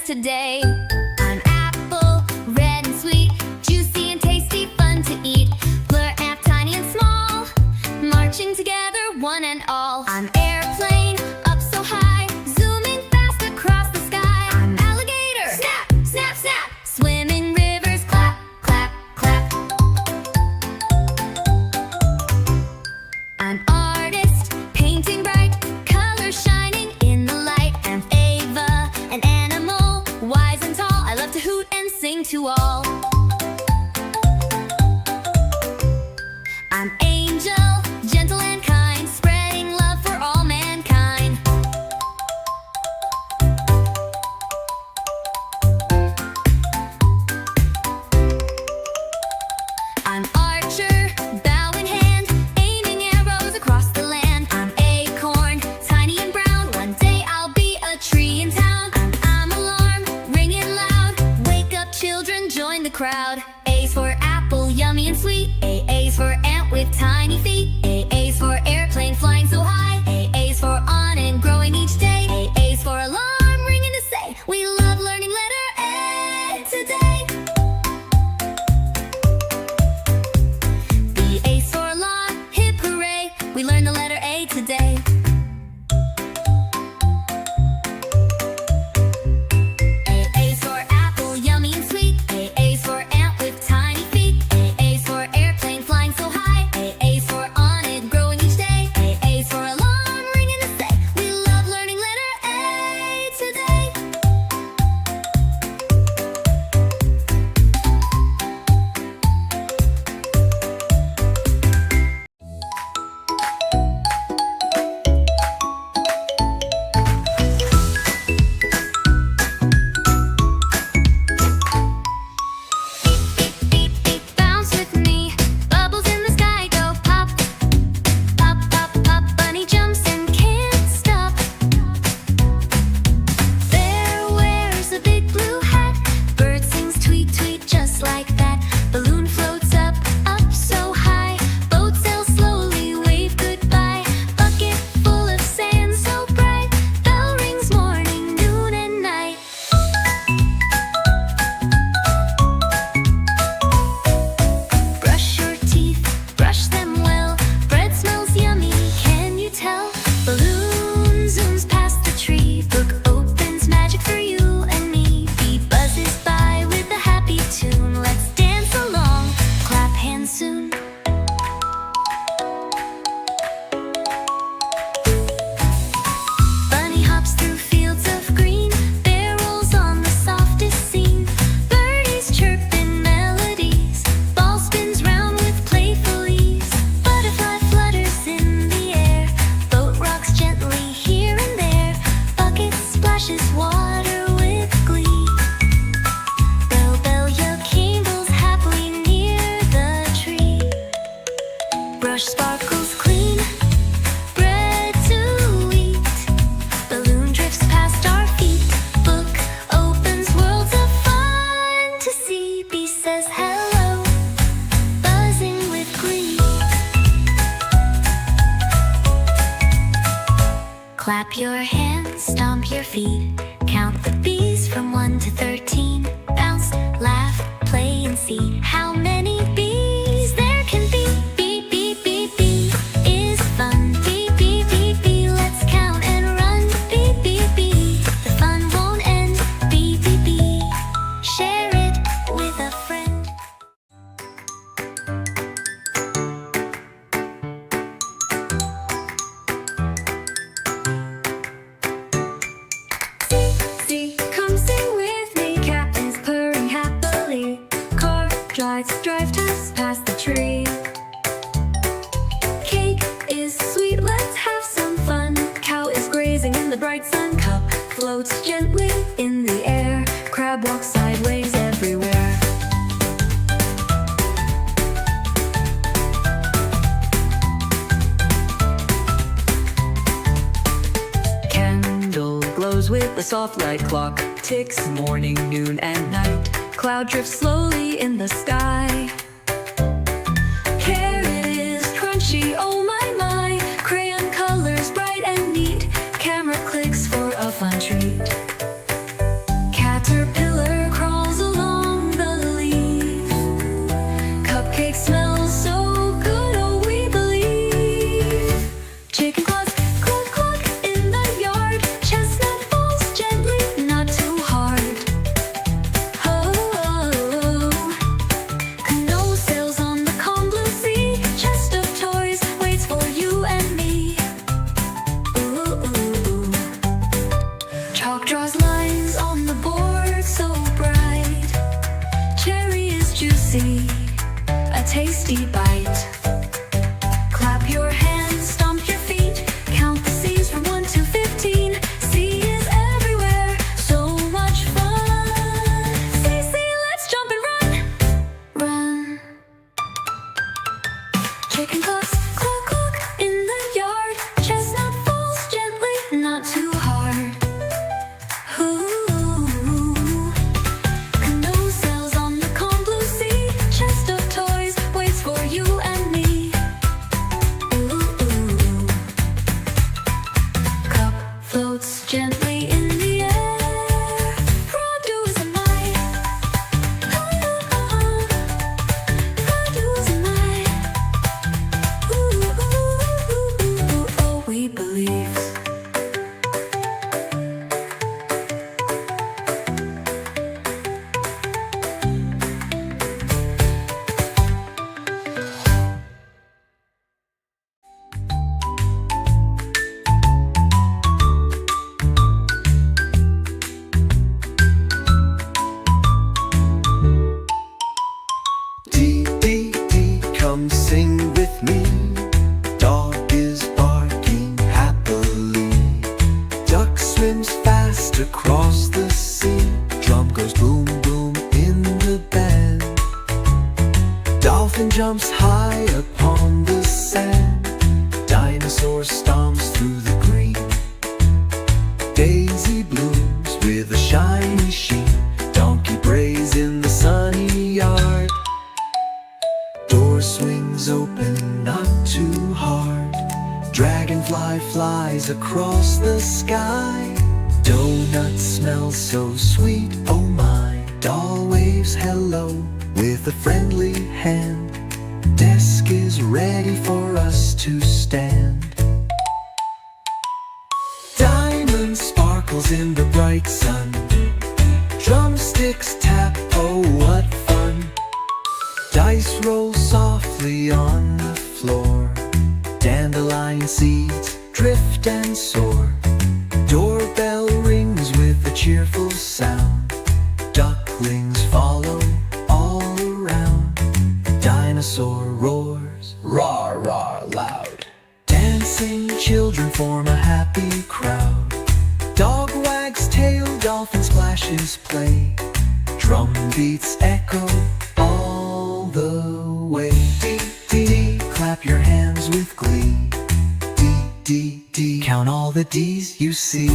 today. I'm apple, red and sweet, juicy and tasty, fun to eat. Blur amp, tiny and small, marching together, one and all. I'm airplane, up so high, zooming fast across the sky. I'm alligator, snap, snap, snap, swimming rivers, clap, clap, clap. I'm artist, painting bright, colors shining in the light. I'm Ava, an animal, wise and tall. I love to hoot and sing to all. I'm Angel, gentle and kind, spreading love for all mankind. I'm Archer, bow in hand, aiming arrows across the land. I'm Acorn, tiny and brown, one day I'll be a tree in town. I'm Alarm, ringing loud, wake up children, join the crowd. A's for apple, yummy and sweet. A's for ant with tiny feet. A's for airplane, flying so high. A's for on and growing each day. A's for alarm, ringing to say we love learning letter A today. B A's for law, hip hooray, we learn the letter A today. A's for apple, yummy and sweet. A's for ant with tiny feet. A's for airplane, flying so high. A's for on and growing each day. A's for alarm, ringing to say we love learning letter A today. Bounce with me, bubbles in the sky go pop, pop, pop, pop. Bunny jumps and can't stop. Bear wears a big blue hat, bird sings tweet, tweet, just like that. Balloon floats up, up so high, boat sails slowly, wave goodbye. Bucket full of sand so bright, bell rings morning, noon and night. Brush your teeth, brush them well. Bread smells yummy, can you tell? Balloon zooms past the tree. Book opens, magic for you and me. Bee buzzes by with a happy tune. Let's dance along, clap hands soon. Bunny hops through fields of green. Bear rolls on the softest scene. Birdies chirp in melodies. Ball spins round with playful ease. Butterfly flutters in the air. Boat rocks gently here and there. Bucket splashes water with glee. Bell, bell, your cables happily near the tree. Brush sparkles clean. Bread to eat. Balloon drifts past our feet. Book opens, worlds of fun to see. Bee says hello, buzzing with glee. Clap your hands, stomp your feet. Count the bees from 1 to 13. Bounce, laugh, play and see how many bees there can be. Bee, bee, bee, bee is fun. Bee, bee, bee, bee, let's count and run. Bee, bee, bee, the fun won't end. Bee, bee, bee, share it with a friend. See, come sing with me. Cat is purring happily. Car drive past the tree. Cake is sweet, let's have some fun. Cow is grazing in the bright sun. Cup floats gently in the air. Crab walks sideways everywhere. Candle glows with a soft light. Clock ticks morning, noon and night. Cloud drifts slowly in the sky. Carrot is crunchy, oh my my. Crayon colors bright and neat. Camera clicks for a fun treat. Cat Draws lines on the board so bright. Cherry is juicy, a tasty bite. Clap your hands, stomp your feet, count the C's from 1 to 15. C is everywhere, so much fun. C, C, let's jump and run. Run. Chicken clucks, cluck, cluck in the yard. Chestnut falls gently, not too hard. Ooh. Canoe sails on the calm blue sea. Chest of toys waits for you and me. Ooh. Cup floats gently in the air. Produce am I. Produce am I. Oh, we believe. D, D, D, come sing with me. Dog is barking happily. Duck swims fast across the sea. Drum goes boom, boom in the band. Dolphin jumps high upon the sand. Dinosaur stomps through the green. Daisy blooms with a shiny sheen. Donkey brays in the sunny yard. Door swings open, not too hard. Dragonfly flies across the sky. Donut smells so sweet, oh my. Doll waves hello with a friendly hand. Desk is ready for us to stand. Diamond sparkles in the bright sun. Drumsticks tap, oh what fun. Dice roll softly on the floor. Dandelion seeds drift and soar. Doorbell rings with a cheerful sound. Ducklings follow all around. Dinosaur roars, roar, roar loud. Dancing children form a happy crowd. Dog wags tail, dolphin splashes play. Drum beats echo all the way. D, D, D, clap your hands with glee. D, D, D, count all the D's you see.